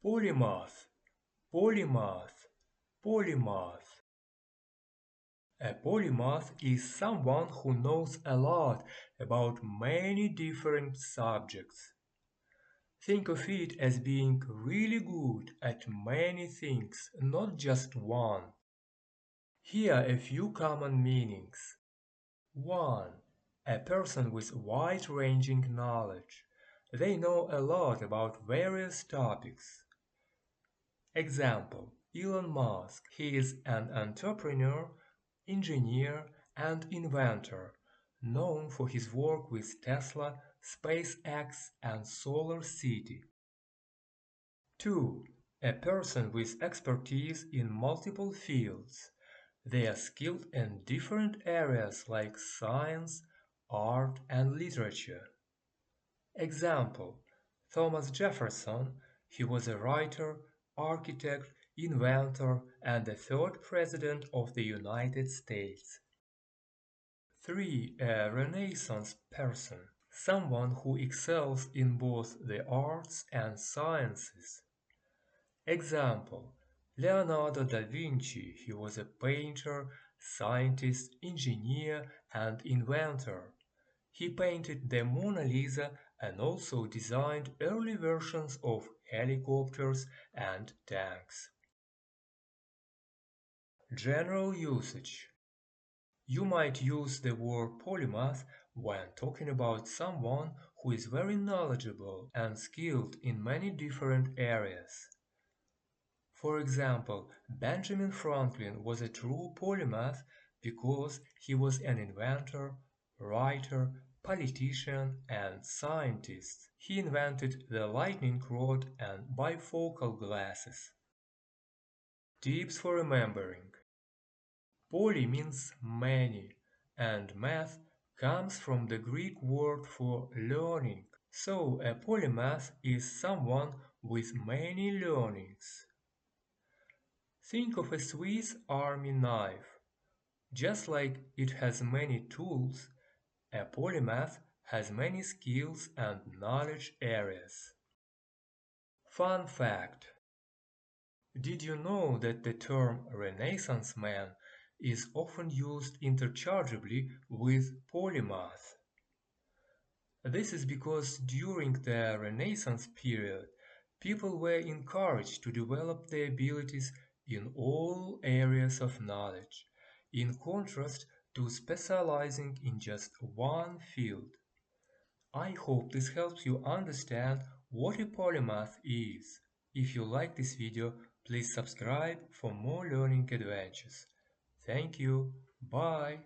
Polymath, polymath, polymath. A polymath is someone who knows a lot about many different subjects. Think of it as being really good at many things, not just one. Here are a few common meanings. 1. A person with wide-ranging knowledge. They know a lot about various topics. Example, Elon Musk. He is an entrepreneur, engineer, and inventor, known for his work with Tesla, SpaceX, and Solar City. 2. A person with expertise in multiple fields. They are skilled in different areas like science, art, and literature. Example, Thomas Jefferson. He was a writer, architect, inventor, and the third president of the United States. 3. A Renaissance person. Someone who excels in both the arts and sciences. Example, Leonardo da Vinci. He was a painter, scientist, engineer, and inventor. He painted the Mona Lisa and also designed early versions of helicopters and tanks. General usage. You might use the word polymath when talking about someone who is very knowledgeable and skilled in many different areas. For example, Benjamin Franklin was a true polymath because he was an inventor, writer, politician, and scientist. He invented the lightning rod and bifocal glasses. Tips for remembering. Poly means many, and math comes from the Greek word for learning. So a polymath is someone with many learnings. Think of a Swiss Army knife. Just like it has many tools, a polymath has many skills and knowledge areas. Fun fact: did you know that the term Renaissance man is often used interchangeably with polymath? This is because during the Renaissance period, people were encouraged to develop their abilities in all areas of knowledge, in contrast to specializing in just one field. I hope this helps you understand what a polymath is. If you like this video, please subscribe for more learning adventures. Thank you. Bye.